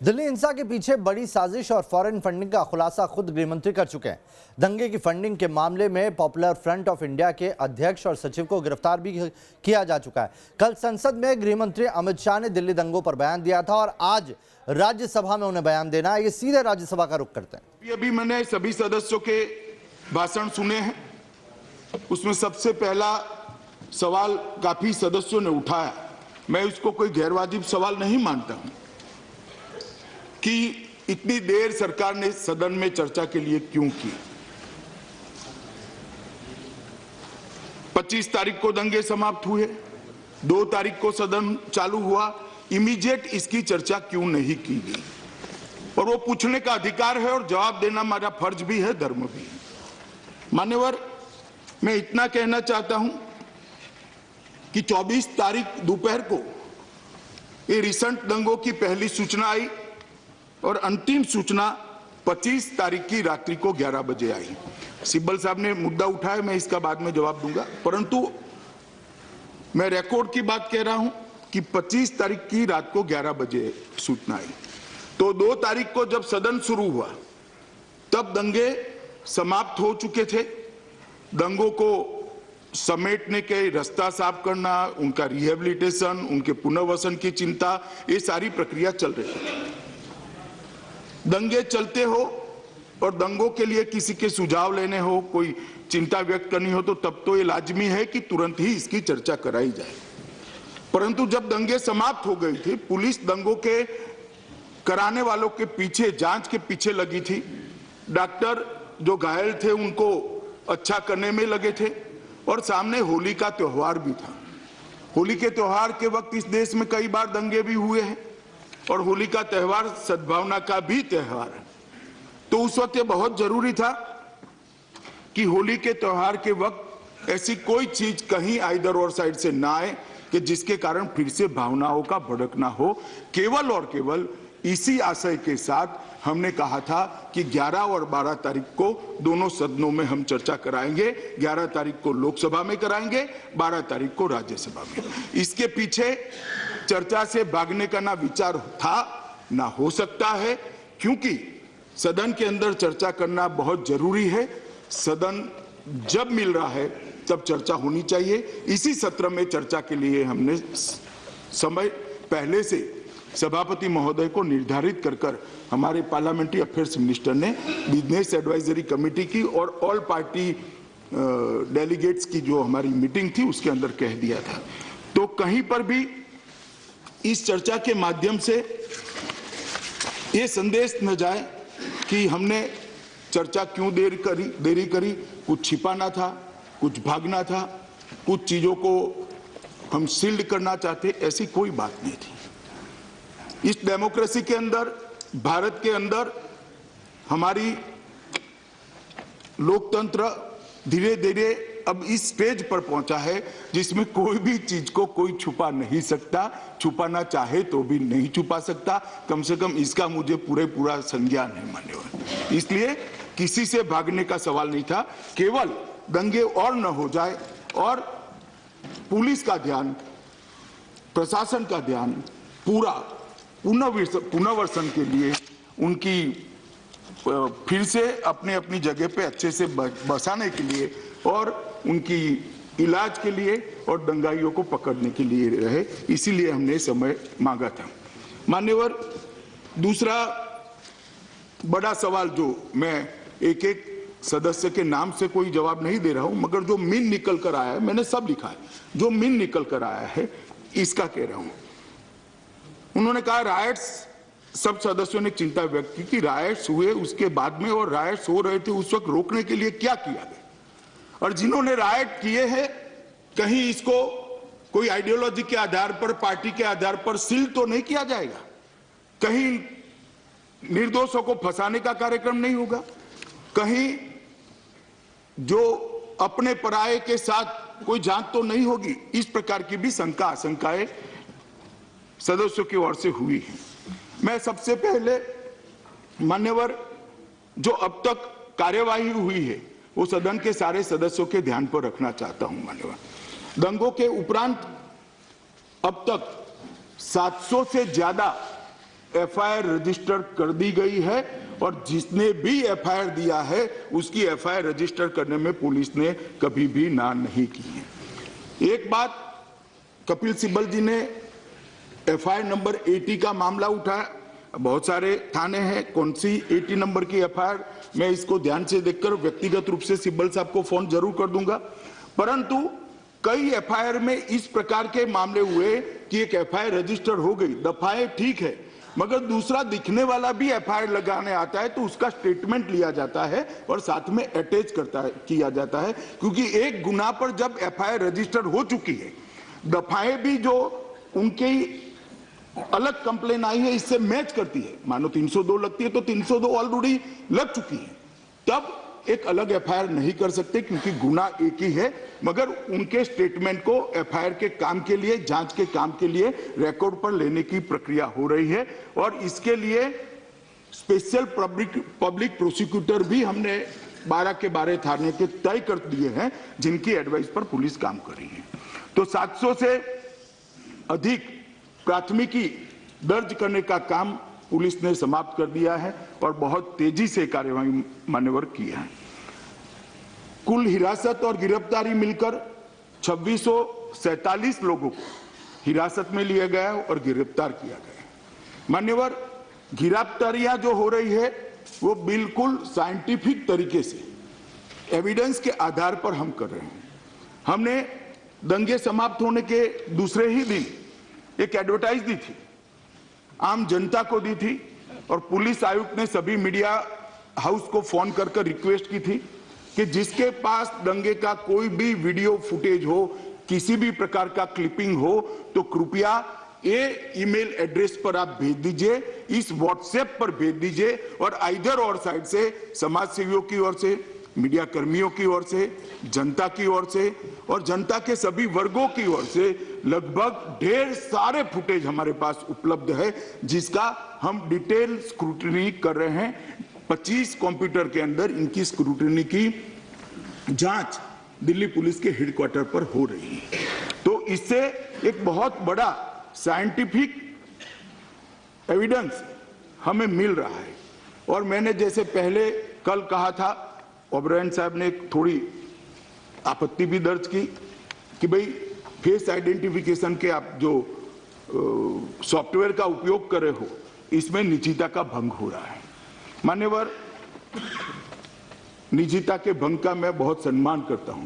दिल्ली हिंसा के पीछे बड़ी साजिश और फॉरेन फंडिंग का खुलासा खुद गृहमंत्री कर चुके हैं। दंगे की फंडिंग के मामले में पॉपुलर फ्रंट ऑफ इंडिया के अध्यक्ष और सचिव को गिरफ्तार भी किया जा चुका है। कल संसद में गृहमंत्री अमित शाह ने दिल्ली दंगों पर बयान दिया था और आज राज्यसभा में उन्हें बयान देना है। ये सीधे राज्यसभा का रुख करते हैं। अभी मैंने सभी सदस्यों के भाषण सुने हैं, उसमें सबसे पहला सवाल काफी सदस्यों ने उठाया, मैं इसको कोई गैरवाजिब सवाल नहीं मानता हूं कि इतनी देर सरकार ने सदन में चर्चा के लिए क्यों की। 25 तारीख को दंगे समाप्त हुए, 2 तारीख को सदन चालू हुआ, इमीडिएट इसकी चर्चा क्यों नहीं की गई? और वो पूछने का अधिकार है और जवाब देना हमारा फर्ज भी है, धर्म भी है। मान्यवर, मैं इतना कहना चाहता हूं कि 24 तारीख दोपहर को ये रिसेंट दंगों की पहली सूचना आई और अंतिम सूचना 25 तारीख की रात्रि को 11 बजे आई। सिब्बल साहब ने मुद्दा उठाया, मैं इसका बाद में जवाब दूंगा, परंतु मैं रिकॉर्ड की बात कह रहा हूं कि 25 तारीख की रात को 11 बजे सूचना आई। तो 2 तारीख को जब सदन शुरू हुआ तब दंगे समाप्त हो चुके थे। दंगों को समेटने के रास्ता साफ करना, उनका रिहेबिलिटेशन, उनके पुनर्वसन की चिंता, ये सारी प्रक्रिया चल रही थी। दंगे चलते हो और दंगों के लिए किसी के सुझाव लेने हो, कोई चिंता व्यक्त करनी हो, तो तब तो ये लाजमी है कि तुरंत ही इसकी चर्चा कराई जाए। परंतु जब दंगे समाप्त हो गई थी, पुलिस दंगों के कराने वालों के पीछे, जांच के पीछे लगी थी। डॉक्टर जो घायल थे उनको अच्छा करने में लगे थे और सामने होली का त्योहार भी था। होली के त्योहार के वक्त इस देश में कई बार दंगे भी हुए हैं और होली का त्योहार सद्भावना का भी त्योहार है। तो उस वक्त ये बहुत जरूरी था कि होली के त्योहार के वक्त ऐसी कोई चीज कहीं आइदर और साइड से ना आए कि जिसके कारण फिर से भावनाओं का भड़कना हो। केवल और केवल इसी आशय के साथ हमने कहा था कि 11 और 12 तारीख को दोनों सदनों में हम चर्चा कराएंगे। 11 तारीख को लोकसभा में कराएंगे, 12 तारीख को राज्यसभा में। इसके पीछे चर्चा से भागने का ना विचार था ना हो सकता है, क्योंकि सदन के अंदर चर्चा करना बहुत जरूरी है। सदन जब मिल रहा है तब चर्चा होनी चाहिए। इसी सत्र में चर्चा के लिए हमने समय पहले से सभापति महोदय को निर्धारित कर हमारे पार्लियामेंट्री अफेयर्स मिनिस्टर ने बिजनेस एडवाइजरी कमेटी की और ऑल पार्टी डेलीगेट्स की जो हमारी मीटिंग थी उसके अंदर कह दिया था। तो कहीं पर भी इस चर्चा के माध्यम से ये संदेश न जाए कि हमने चर्चा क्यों देरी करी, कुछ छिपाना था, कुछ भागना था, कुछ चीजों को हम सील्ड करना चाहते, ऐसी कोई बात नहीं थी। इस डेमोक्रेसी के अंदर, भारत के अंदर हमारी लोकतंत्र धीरे धीरे अब इस स्टेज पर पहुंचा है जिसमें कोई भी चीज को कोई छुपा नहीं सकता, छुपाना चाहे तो भी नहीं छुपा सकता। कम से कम इसका मुझे पूरा संज्ञान है मान्यवर। इसलिए किसी से भागने का सवाल नहीं था, केवल दंगे और न हो जाए और पुलिस का ध्यान, प्रशासन का ध्यान पूरा पुनर्वसन के लिए उनकी फिर से अपनी जगह पे अच्छे से बसाने के लिए और उनकी इलाज के लिए और दंगाइयों को पकड़ने के लिए रहे, इसीलिए हमने समय मांगा था। मान्यवर, दूसरा बड़ा सवाल जो मैं एक एक सदस्य के नाम से कोई जवाब नहीं दे रहा हूं, मगर जो मीन निकल कर आया है, मैंने सब लिखा है, जो मीन निकल कर आया है इसका कह रहा हूं। उन्होंने कहा रायट्स, सब सदस्यों ने चिंता व्यक्त की कि रायट्स हुए उसके बाद में और रायट्स हो रहे थे उस वक्त रोकने के लिए क्या किया गया, और जिन्होंने रायट किए हैं कहीं इसको कोई आइडियोलॉजी के आधार पर, पार्टी के आधार पर सील तो नहीं किया जाएगा, कहीं निर्दोषों को फंसाने का कार्यक्रम नहीं होगा, कहीं जो अपने पराये के साथ कोई जांच तो नहीं होगी। इस प्रकार की भी शंका आशंकाएं सदस्यों की ओर से हुई है। मैं सबसे पहले मान्यवर, जो अब तक कार्यवाही हुई है वो सदन के सारे सदस्यों के ध्यान पर रखना चाहता हूं। मान्यवर, दंगों के उपरांत अब तक 700 से ज्यादा एफआईआर रजिस्टर कर दी गई है और जिसने भी एफआईआर दिया है उसकी एफआईआर रजिस्टर करने में पुलिस ने कभी भी ना नहीं की है। एक बात, कपिल सिब्बल जी ने एफआईआर नंबर 80 का मामला उठाया। बहुत सारे थाने हैं, कौन सी 80 नंबर की एफआईआर, मैं इसको ध्यान से देखकर व्यक्तिगत रूप से सिब्बल साहब को फोन जरूर कर दूंगा। परंतु कई एफआईआर में इस प्रकार के मामले हुए कि एक एफआईआर रजिस्टर हो गई, दफाएं ठीक है, मगर दूसरा दिखने वाला भी एफआईआर लगाने आता है तो उसका स्टेटमेंट लिया जाता है और साथ में अटैच किया जाता है, क्योंकि एक गुना पर जब एफआईआर रजिस्टर हो चुकी है, दफाएं भी जो उनकी अलग कंप्लेन आई है इससे मैच करती है, मानो 302 लगती है तो 302 ऑलरेडी लग चुकी है, तब एक अलग एफआईआर नहीं कर सकते क्योंकि गुना एक ही है, मगर उनके स्टेटमेंट को एफआईआर के काम के लिए, जांच के काम के लिए रिकॉर्ड पर लेने की प्रक्रिया हो रही है। और इसके लिए स्पेशल पब्लिक प्रोसिक्यूटर भी हमने 12 के 12 थाने के तय कर दिए हैं, जिनकी एडवाइस पर पुलिस काम कर रही है। तो 700 से अधिक प्राथमिकी दर्ज करने का काम पुलिस ने समाप्त कर दिया है और बहुत तेजी से कार्यवाही मान्यवर किया है। कुल हिरासत और गिरफ्तारी मिलकर 2647 लोगों को हिरासत में लिया गया और गिरफ्तार किया गया। मान्यवर, गिरफ्तारियां जो हो रही है वो बिल्कुल साइंटिफिक तरीके से एविडेंस के आधार पर हम कर रहे हैं। हमने दंगे समाप्त होने के दूसरे ही दिन एक एडवर्टाइज दी थी, आम जनता को दी थी, और पुलिस आयुक्त ने सभी मीडिया हाउस को फोन कर रिक्वेस्ट की थी कि जिसके पास दंगे का कोई भी वीडियो फुटेज हो, किसी भी प्रकार का क्लिपिंग हो, तो कृपया ये ईमेल एड्रेस पर आप भेज दीजिए, इस व्हाट्सएप पर भेज दीजिए, और आइदर और साइड से, समाज सेवियों की ओर से, मीडिया कर्मियों की ओर से, जनता की ओर से और जनता के सभी वर्गों की ओर से लगभग ढेर सारे फुटेज हमारे पास उपलब्ध है, जिसका हम डिटेल स्क्रूटनी कर रहे हैं। 25 कंप्यूटर के अंदर इनकी स्क्रूटनी की जांच दिल्ली पुलिस के हेडक्वार्टर पर हो रही है। तो इससे एक बहुत बड़ा साइंटिफिक एविडेंस हमें मिल रहा है। और मैंने जैसे पहले कल कहा था, ओबरायन साहब ने एक थोड़ी आपत्ति भी दर्ज की कि भाई फेस आइडेंटिफिकेशन के आप जो सॉफ्टवेयर का उपयोग कर रहे हो, इसमें निजता का भंग हो रहा है। मान्यवर, निजता के भंग का मैं बहुत सम्मान करता हूं।